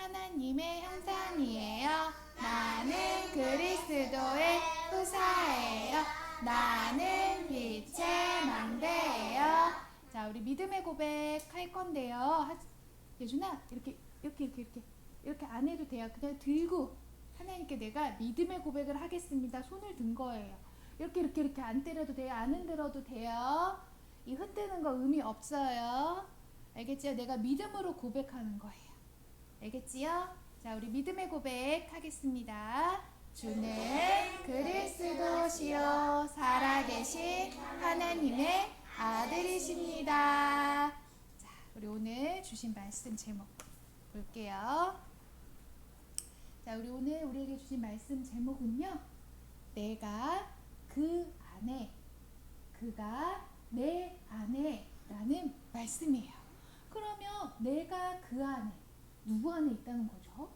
하나님의 형상이에요. 나는 그리스도의 후사예요. 나는 빛의 망대예요. 자, 우리 믿음의 고백 할 건데요. 예준아, 이렇게 안 해도 돼요. 그냥 들고 하나님께 내가 믿음의 고백을 하겠습니다. 손을 든 거예요. 이렇게 안 때려도 돼요. 안 흔들어도 돼요. 이 흔드는 거 의미 없어요. 알겠지요? 내가 믿음으로 고백하는 거예요. 알겠지요? 자, 우리 믿음의 고백 하겠습니다. 주는 그리스도시요 살아계신 하나님의 아들이십니다. 자, 우리 오늘 주신 말씀 제목 볼게요. 자, 우리 오늘 우리에게 주신 말씀 제목은요, 내가 그 안에, 그가 내 안에 라는 말씀이에요. 그러면 내가 그 안에, 누구 안에 있다는 거죠?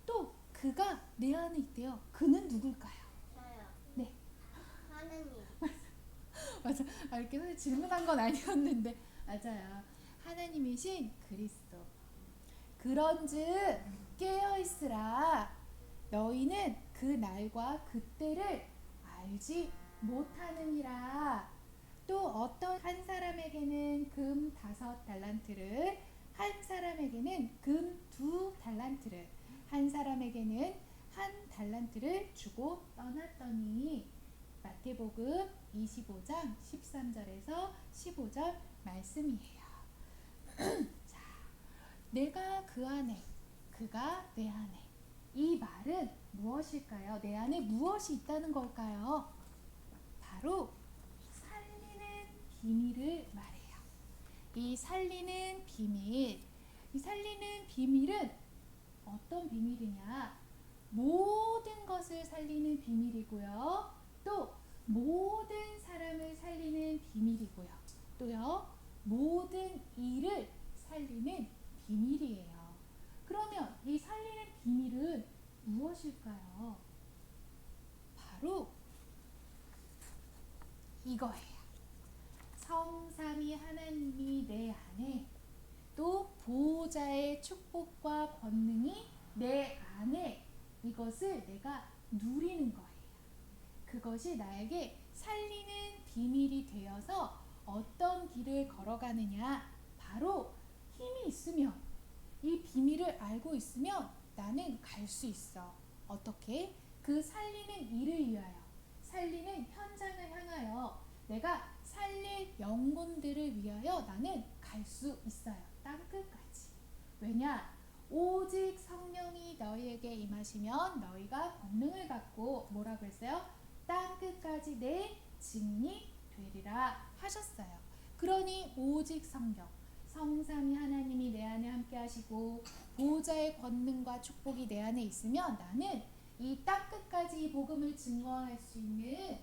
또 그가 내 안에 있대요. 그는 누굴까요? 저요. 네. 하느님. 맞아. 이렇게 질문한 건 아니었는데 맞아요. 하나님이신 그리스도. 그런즉 깨어있으라. 너희는 그 날과 그때를 알지 못하느니라. 또 어떤 한 사람에게는 금 5달란트를, 한 사람에게는 금 2달란트를, 한 사람에게는 1달란트를 주고 떠났더니. 마태복음 25장 13절에서 15절 말씀이에요. 자, 내가 그 안에, 그가 내 안에. 이 말은 무엇일까요? 내 안에 무엇이 있다는 걸까요? 바로 살리는 비밀을 말해요. 이 살리는 비밀, 이 살리는 비밀은 어떤 비밀이냐? 모든 것을 살리는 비밀이고요. 또 모든 사람을 살리는 비밀이고요. 또요, 모든 일을 살리는 비밀이에요. 그러면 이 살리는 비밀은 무엇일까요? 바로 이거예요. 성삼위 하나님이 내 안에, 또 보호자의 축복과 권능이 내 안에, 이것을 내가 누리는 거예요. 그것이 나에게 살리는 비밀이 되어서 어떤 길을 걸어가느냐? 바로 힘이 있으면, 이 비밀을 알고 있으면 나는 갈 수 있어. 어떻게? 그 살리는 일을 위하여, 살리는 현장을 향하여, 내가 살릴 영혼들을 위하여 나는 갈 수 있어요. 땅끝까지. 왜냐? 오직 성령이 너희에게 임하시면 너희가 권능을 갖고 뭐라고 했어요? 땅끝까지 내 증인이 되리라 하셨어요. 그러니 오직 성령, 성삼위 하나님이 내 안에 함께 하시고 보호자의 권능과 축복이 내 안에 있으면 나는 이 땅끝까지 이 복음을 증거할 수 있는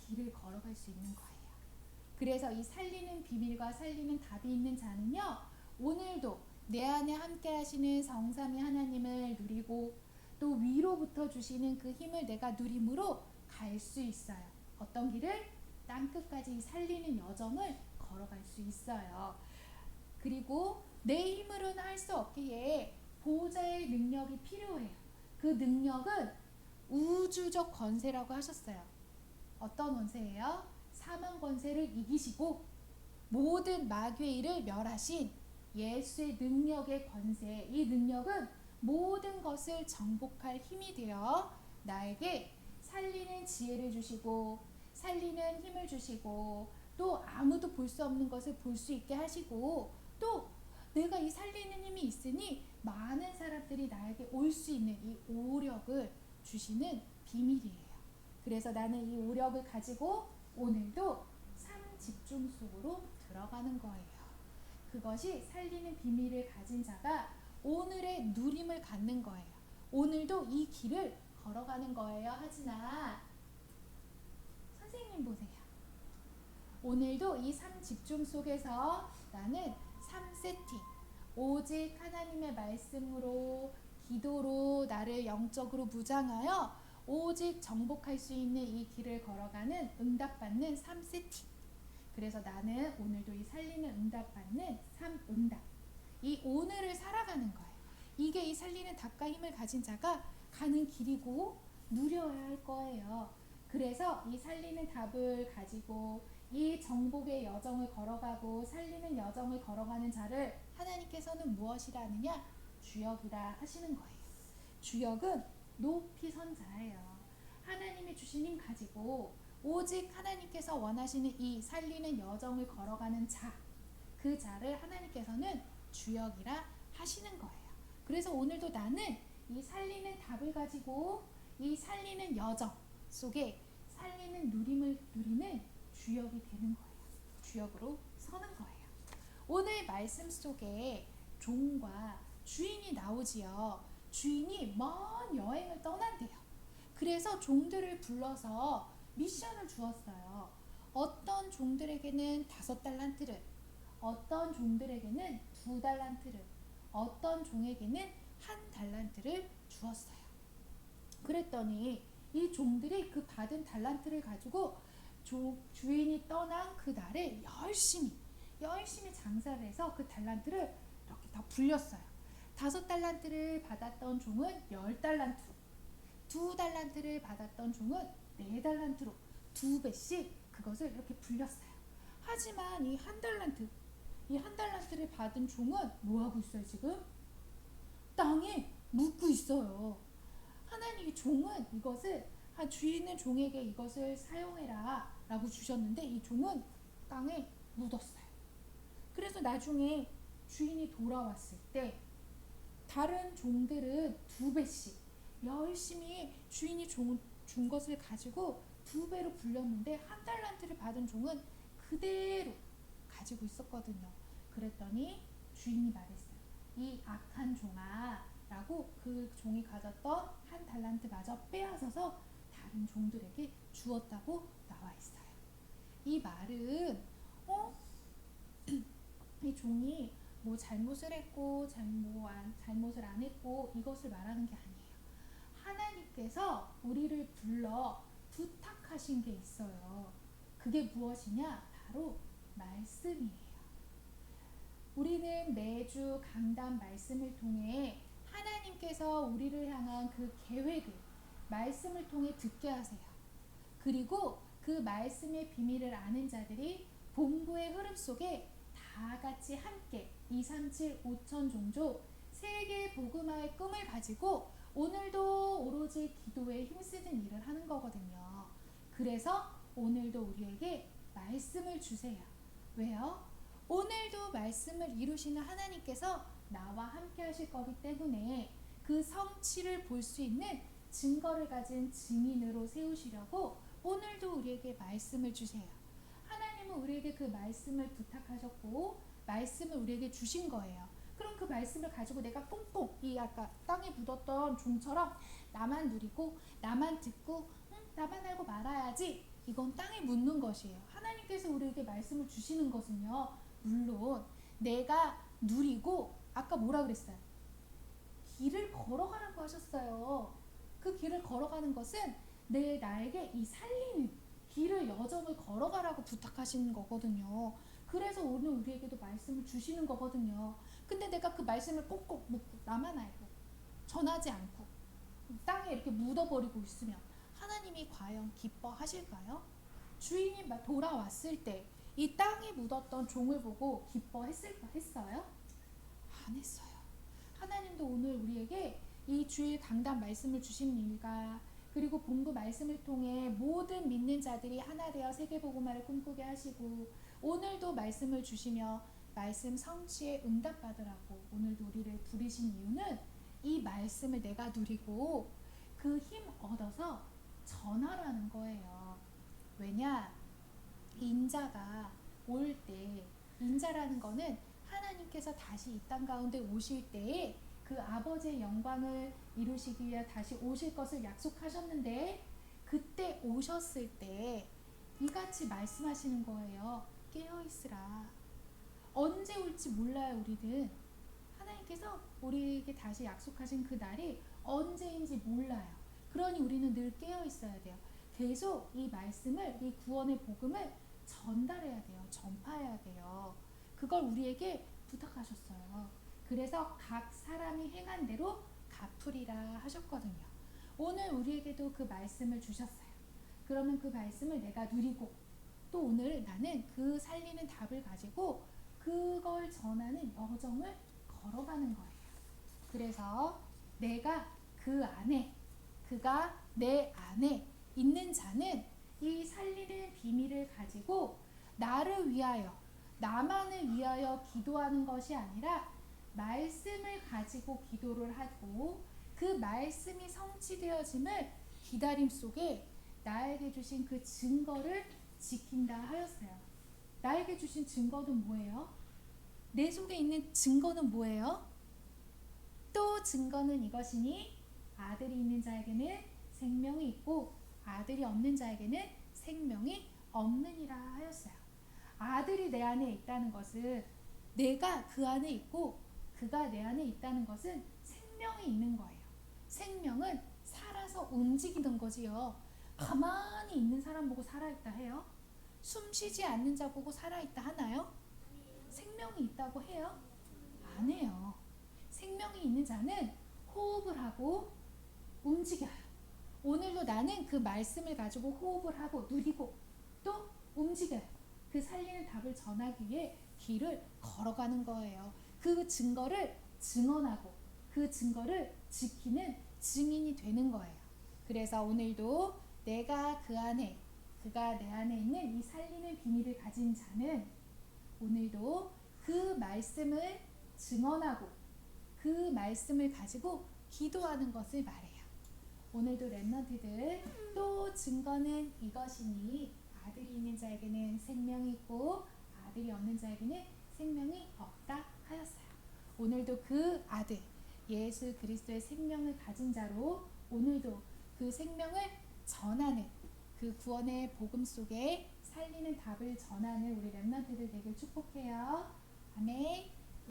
길을 걸어갈 수 있는 거예요. 그래서 이 살리는 비밀과 살리는 답이 있는 자는요, 오늘도 내 안에 함께 하시는 성삼위 하나님을 누리고 또 위로부터 주시는 그 힘을 내가 누림으로 갈 수 있어요. 어떤 길을? 땅끝까지 살리는 여정을 걸어갈 수 있어요. 그리고 내 힘으로는 할 수 없기에 보호자의 능력이 필요해요. 그 능력은 우주적 권세라고 하셨어요. 어떤 권세예요? 사망 권세를 이기시고 모든 마귀의 일을 멸하신 예수의 능력의 권세, 이 능력은 모든 것을 정복할 힘이 되어 나에게 살리는 지혜를 주시고 살리는 힘을 주시고 또 아무도 볼 수 없는 것을 볼 수 있게 하시고 또 내가 이 살리는 힘이 있으니 많은 사람들이 나에게 올 수 있는 이 오력을 주시는 비밀이에요. 그래서 나는 이 오력을 가지고 오늘도 삶 집중 속으로 들어가는 거예요. 그것이 살리는 비밀을 가진 자가 오늘의 누림을 갖는 거예요. 오늘도 이 길을 걸어가는 거예요. 하진아, 선생님 보세요. 오늘도 이 삶 집중 속에서 나는 삶 세팅, 오직 하나님의 말씀으로, 기도로 나를 영적으로 무장하여 오직 정복할 수 있는 이 길을 걸어가는 응답받는 삶 세팅. 그래서 나는 오늘도 이 살리는 응답받는 삶 응답, 이 오늘을 살아가는 거예요. 이게 이 살리는 답과 힘을 가진 자가 가는 길이고 누려야 할 거예요. 그래서 이 살리는 답을 가지고 이 정복의 여정을 걸어가고 살리는 여정을 걸어가는 자를 하나님께서는 무엇이라 하느냐? 주역이라 하시는 거예요. 주역은 높이 선 자예요. 하나님이 주신 힘 가지고 오직 하나님께서 원하시는 이 살리는 여정을 걸어가는 자, 그 자를 하나님께서는 주역이라 하시는 거예요. 그래서 오늘도 나는 이 살리는 답을 가지고 이 살리는 여정 속에 살리는 누림을 누리는 주역이 되는 거예요. 주역으로 서는 거예요. 오늘 말씀 속에 종과 주인이 나오지요. 주인이 먼 여행을 떠난대요. 그래서 종들을 불러서 미션을 주었어요. 어떤 종들에게는 5달란트를, 어떤 종들에게는 2달란트를, 어떤 종에게는 1달란트를 주었어요. 그랬더니 이 종들이 그 받은 달란트를 가지고 주인이 떠난 그 날에 열심히 장사를 해서 그 달란트를 이렇게 다 불렸어요. 5달란트를 받았던 종은 10달란트로, 2달란트를 받았던 종은 4달란트로 2배씩 그것을 이렇게 불렸어요. 하지만 이 한 달란트를 받은 종은 뭐하고 있어요 지금? 땅에 묻고 있어요. 하나님이 종은 이것을 주인은 종에게 이것을 사용해라 라고 주셨는데 이 종은 땅에 묻었어요. 그래서 나중에 주인이 돌아왔을 때 다른 종들은 2배씩 열심히 주인이 준 것을 가지고 2배로 불렸는데 1달란트를 받은 종은 그대로 가지고 있었거든요. 그랬더니 주인이 말했어요. 이 악한 종아 라고 그 종이 가졌던 1달란트마저 빼앗아서 다른 종들에게 주었다고 나와 있어요. 이 말은 이 종이 뭐 잘못을 했고 잘못을 안 했고 이것을 말하는 게 아니에요. 하나님께서 우리를 불러 부탁하신 게 있어요. 그게 무엇이냐? 바로 말씀이에요. 우리는 매주 강단 말씀을 통해 하나님께서 우리를 향한 그 계획을 말씀을 통해 듣게 하세요. 그리고 그 말씀의 비밀을 아는 자들이 본부의 흐름 속에 다 같이 함께 237 5천 종족 세계 복음화의 꿈을 가지고 오늘도 오로지 기도에 힘쓰는 일을 하는 거거든요. 그래서 오늘도 우리에게 말씀을 주세요. 왜요? 오늘도 말씀을 이루시는 하나님께서 나와 함께 하실 거기 때문에 그 성취를 볼 수 있는 증거를 가진 증인으로 세우시려고 오늘도 우리에게 말씀을 주세요. 하나님은 우리에게 그 말씀을 부탁하셨고 말씀을 우리에게 주신 거예요. 그럼 그 말씀을 가지고 내가 꽁꽁 이 아까 땅에 묻었던 종처럼 나만 누리고 나만 듣고 나만 알고 말아야지, 이건 땅에 묻는 것이에요. 하나님께서 우리에게 말씀을 주시는 것은요, 물론 내가 누리고 아까 뭐라 그랬어요? 길을 걸어가라고 하셨어요. 그 길을 걸어가는 것은 나에게 이 살리는 길을 여정을 걸어가라고 부탁하시는 거거든요. 그래서 오늘 우리에게도 말씀을 주시는 거거든요. 근데 내가 그 말씀을 꼭꼭 묻고 나만 알고 전하지 않고 땅에 이렇게 묻어버리고 있으면 하나님이 과연 기뻐하실까요? 주인이 돌아왔을 때 이 땅에 묻었던 종을 보고 기뻐했어요? 안 했어요. 하나님도 오늘 우리에게 이 주일 강단 말씀을 주신 일과 그리고 본부 말씀을 통해 모든 믿는 자들이 하나 되어 세계복음화를 꿈꾸게 하시고 오늘도 말씀을 주시며 말씀 성취에 응답받으라고 오늘도 우리를 부르신 이유는 이 말씀을 내가 누리고 그 힘 얻어서 전하라는 거예요. 왜냐? 인자가 올 때, 인자라는 거는 하나님께서 다시 이 땅 가운데 오실 때에 그 아버지의 영광을 이루시기 위해 다시 오실 것을 약속하셨는데 그때 오셨을 때 이같이 말씀하시는 거예요. 깨어있으라. 언제 올지 몰라요. 우리는 하나님께서 우리에게 다시 약속하신 그 날이 언제인지 몰라요. 그러니 우리는 늘 깨어있어야 돼요. 계속 이 말씀을, 이 구원의 복음을 전달해야 돼요. 전파해야 돼요. 그걸 우리에게 부탁하셨어요. 그래서 각 사람이 행한 대로 갚으리라 하셨거든요. 오늘 우리에게도 그 말씀을 주셨어요. 그러면 그 말씀을 내가 누리고 또 오늘 나는 그 살리는 답을 가지고 그걸 전하는 여정을 걸어가는 거예요. 그래서 내가 그 안에, 그가 내 안에 있는 자는 이 살리는 비밀을 가지고 나를 위하여, 나만을 위하여 기도하는 것이 아니라 말씀을 가지고 기도를 하고 그 말씀이 성취되어짐을 기다림 속에 나에게 주신 그 증거를 지킨다 하였어요. 나에게 주신 증거는 뭐예요? 내 속에 있는 증거는 뭐예요? 또 증거는 이것이니 아들이 있는 자에게는 생명이 있고 아들이 없는 자에게는 생명이 없느니라 하였어요. 아들이 내 안에 있다는 것은 내가 그 안에 있고 그가 내 안에 있다는 것은 생명이 있는 거예요. 생명은 살아서 움직이는 거지요. 가만히 있는 사람 보고 살아있다 해요? 숨 쉬지 않는 자 보고 살아있다 하나요? 생명이 있다고 해요? 안 해요. 생명이 있는 자는 호흡을 하고 움직여요. 오늘도 나는 그 말씀을 가지고 호흡을 하고 누리고 또 움직여요. 그 살리는 답을 전하기 위해 길을 걸어가는 거예요. 그 증거를 증언하고 그 증거를 지키는 증인이 되는 거예요. 그래서 오늘도 내가 그 안에, 그가 내 안에 있는 이 살리는 비밀을 가진 자는 오늘도 그 말씀을 증언하고 그 말씀을 가지고 기도하는 것을 말해요. 오늘도 랩런트들 또 증거는 이것이니 아들이 있는 자에게는 생명이 있고 아들이 없는 자에게는 생명이 없다 하였어요. 오늘도 그 아들 예수 그리스도의 생명을 가진 자로 오늘도 그 생명을 전하는 그 구원의 복음 속에 살리는 답을 전하는 우리 랩런트들 되길 축복해요. 아멘.